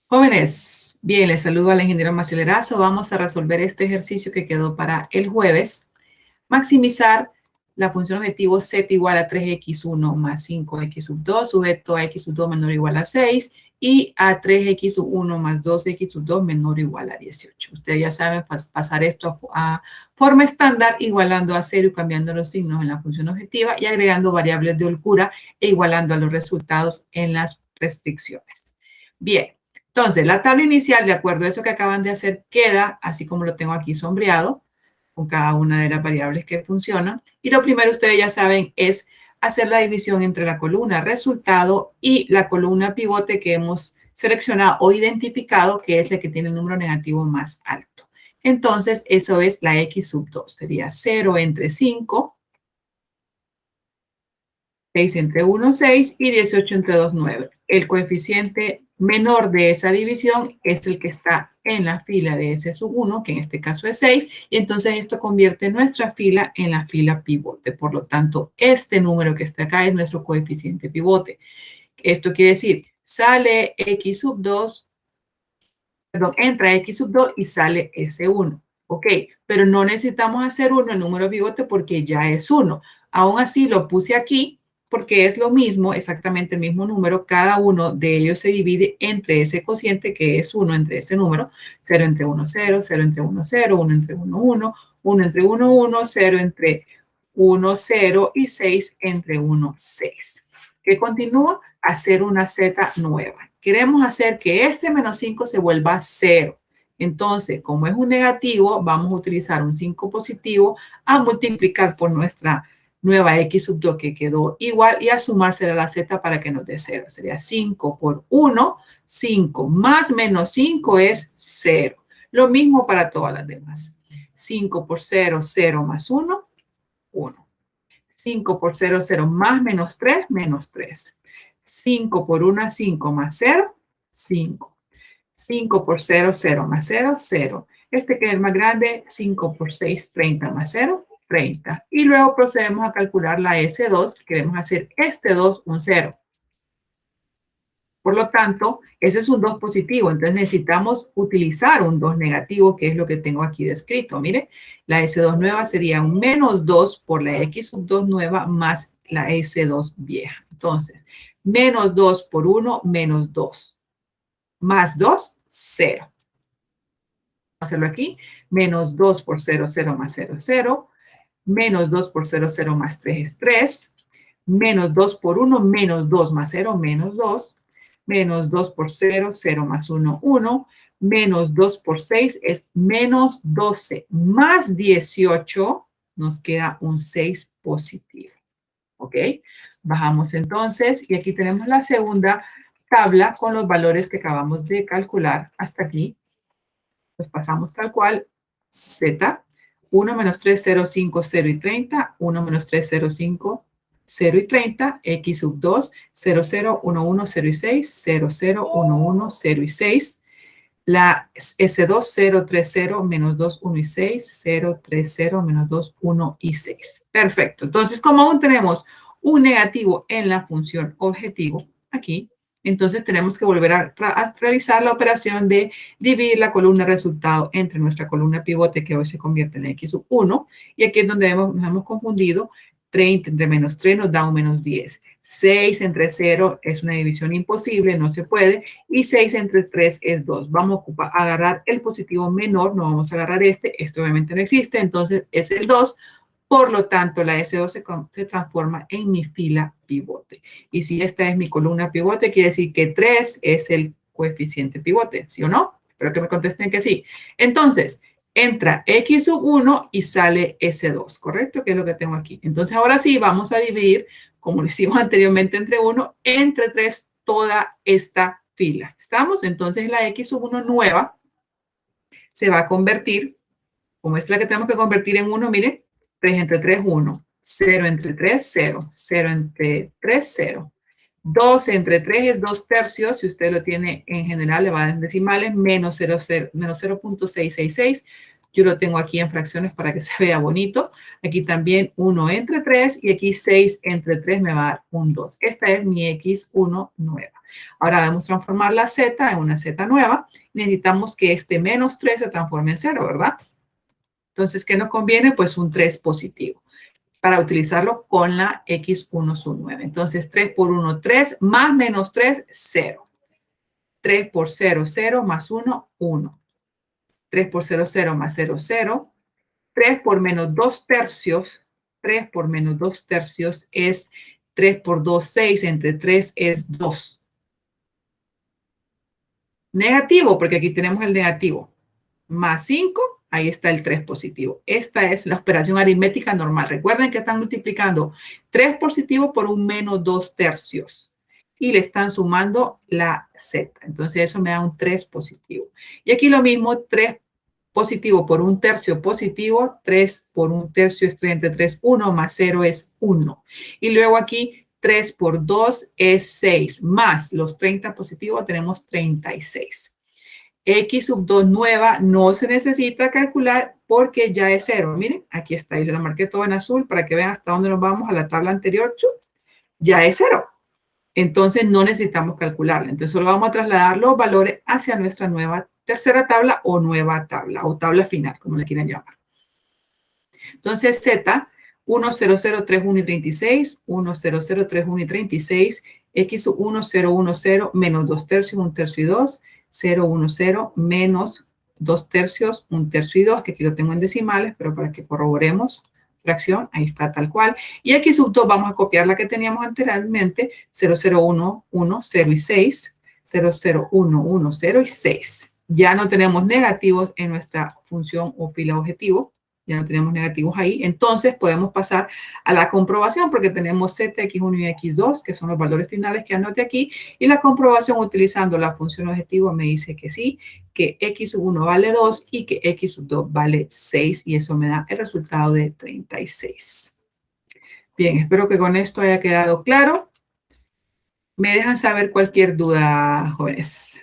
Jóvenes, bien, les saludo al ingeniero Macelerazo. Vamos a resolver este ejercicio que quedó para el jueves. Maximizar la función objetivo z igual a 3x1 más 5x sub 2, sujeto a x sub 2 menor o igual a 6, y a 3x sub 1 más 2x sub 2 menor o igual a 18. Ustedes ya saben pasar esto a forma estándar, igualando a 0 y cambiando los signos en la función objetiva y agregando variables de holgura e igualando a los resultados en las restricciones. Bien. Entonces, la tabla inicial, de acuerdo a eso que acaban de hacer, queda así como lo tengo aquí sombreado, con cada una de las variables que funcionan. Y lo primero, ustedes ya saben, es hacer la división entre la columna resultado y la columna pivote que hemos seleccionado o identificado, que es la que tiene el número negativo más alto. Entonces, eso es la x sub 2. Sería 0 entre 5, 6 entre 1, 6 y 18 entre 2, 9. El coeficiente menor de esa división es el que está en la fila de S sub 1, que en este caso es 6, y entonces esto convierte nuestra fila en la fila pivote. Por lo tanto, este número que está acá es nuestro coeficiente pivote. Esto quiere decir, sale X sub 2, perdón, entra X sub 2 y sale S1. Ok, pero no necesitamos hacer 1 el número pivote porque ya es 1. Aún así lo puse aquí porque es lo mismo, exactamente el mismo número, cada uno de ellos se divide entre ese cociente que es 1 entre ese número, 0 entre 1, 0, 0 entre 1, 0, 1 entre 1, 1, 1 entre 1, 1, 0 entre 1, 0 y 6 entre 1, 6. ¿Qué continúa? Hacer una Z nueva. Queremos hacer que este menos 5 se vuelva 0. Entonces, como es un negativo, vamos a utilizar un 5 positivo a multiplicar por nuestra nueva x sub 2 que quedó igual y a sumársela a la z para que nos dé 0. Sería 5 por 1, 5 más menos 5 es 0. Lo mismo para todas las demás. 5 por 0, 0 más 1, 1. 5 por 0, 0 más menos 3, menos 3. 5 por 1, 5 más 0, 5. 5 por 0, 0 más 0, 0. Este que es el más grande, 5 por 6, 30 más 0, 30. Y luego procedemos a calcular la S2. Queremos hacer este 2 un 0. Por lo tanto, ese es un 2 positivo. Entonces necesitamos utilizar un 2 negativo, que es lo que tengo aquí descrito. Mire, la S2 nueva sería un menos 2 por la X sub 2 nueva más la S2 vieja. Entonces, menos 2 por 1, menos 2. Más 2, 0. Hacerlo aquí, menos 2 por 0, 0 más 0, 0, menos 2 por 0, 0 más 3 es 3, menos 2 por 1, menos 2 más 0, menos 2, menos 2 por 0, 0 más 1, 1, menos 2 por 6 es menos 12, más 18, nos queda un 6 positivo, ¿ok? Bajamos entonces, y aquí tenemos la segunda tabla con los valores que acabamos de calcular hasta aquí. Pues pasamos tal cual, Z, 1 menos 3, 0, 5, 0 y 30, 1 menos 3, 0, 5, 0 y 30, X sub 2, 0, 0, 1, 1, 0 y 6, 0, 0, 1, 1, 0 y 6, la S2, 0, 3, 0, menos 2, 1 y 6, 0, 3, 0, menos 2, 1 y 6. Perfecto. Entonces, como aún tenemos un negativo en la función objetivo, aquí, entonces tenemos que volver a realizar la operación de dividir la columna resultado entre nuestra columna pivote, que hoy se convierte en X sub 1, y aquí es donde nos hemos confundido. 30 entre menos 3 nos da un menos 10. 6 entre 0 es una división imposible, no se puede, y 6 entre 3 es 2. Vamos a agarrar el positivo menor, no vamos a agarrar este obviamente no existe, entonces es el 2. Por lo tanto, la S2 se transforma en mi fila pivote. Y si esta es mi columna pivote, quiere decir que 3 es el coeficiente pivote, ¿sí o no? Espero que me contesten que sí. Entonces, entra X sub 1 y sale S2, ¿correcto? Que es lo que tengo aquí. Entonces, ahora sí, vamos a dividir, como lo hicimos anteriormente entre 1, entre 3, toda esta fila. ¿Estamos? Entonces, la X sub 1 nueva se va a convertir, como es la que tenemos que convertir en 1, miren, 3 entre 3, 1. 0 entre 3, 0. 0 entre 3, 0. 2 entre 3 es 2 tercios. Si usted lo tiene en general, le va a dar en decimales. Menos 0,666. Yo lo tengo aquí en fracciones para que se vea bonito. Aquí también 1 entre 3 y aquí 6 entre 3 me va a dar un 2. Esta es mi X1 nueva. Ahora vamos a transformar la Z en una Z nueva. Necesitamos que este menos 3 se transforme en 0, ¿verdad? Entonces, ¿qué nos conviene? Pues un 3 positivo para utilizarlo con la X1 sub 9. Entonces, 3 por 1, 3, más menos 3, 0. 3 por 0, 0, más 1, 1. 3 por 0, 0, más 0, 0. 3 por menos 2 tercios. 3 por menos 2 tercios es 3 por 2, 6. Entre 3 es 2. Negativo, porque aquí tenemos el negativo. Más 5, ahí está el 3 positivo. Esta es la operación aritmética normal. Recuerden que están multiplicando 3 positivo por un menos 2 tercios. Y le están sumando la Z. Entonces eso me da un 3 positivo. Y aquí lo mismo, 3 positivo por un tercio positivo. 3 por un tercio es 3 entre 3, 1 más 0 es 1. Y luego aquí 3 por 2 es 6. Más los 30 positivos tenemos 36. X sub 2 nueva no se necesita calcular porque ya es 0. Miren, aquí está. Y le marqué todo en azul para que vean hasta dónde nos vamos a la tabla anterior. Ya es 0. Entonces no necesitamos calcularla. Entonces solo vamos a trasladar los valores hacia nuestra nueva tercera tabla o nueva tabla o tabla final, como le quieran llamar. Entonces Z, 1, 0, 0, 3, 1 y 36, 1, 0, 0, 3, 1 y 36, X sub 1, 0, 1, 0, menos 2 tercios, 1 tercio y 2, 0, 1, 0, menos 2 tercios, 1 tercio y 2, que aquí lo tengo en decimales, pero para que corroboremos fracción, ahí está tal cual. Y X sub 2 vamos a copiar la que teníamos anteriormente, 0, 0, 1, 1, 0 y 6, 0, 0, 1, 1, 0 y 6. Ya no tenemos negativos en nuestra función o fila objetivo. Ya no tenemos negativos ahí. Entonces podemos pasar a la comprobación porque tenemos Z, X1 y X2, que son los valores finales que anoté aquí. Y la comprobación utilizando la función objetivo me dice que sí, que X1 vale 2 y que X2 vale 6. Y eso me da el resultado de 36. Bien, espero que con esto haya quedado claro. Me dejan saber cualquier duda, jóvenes.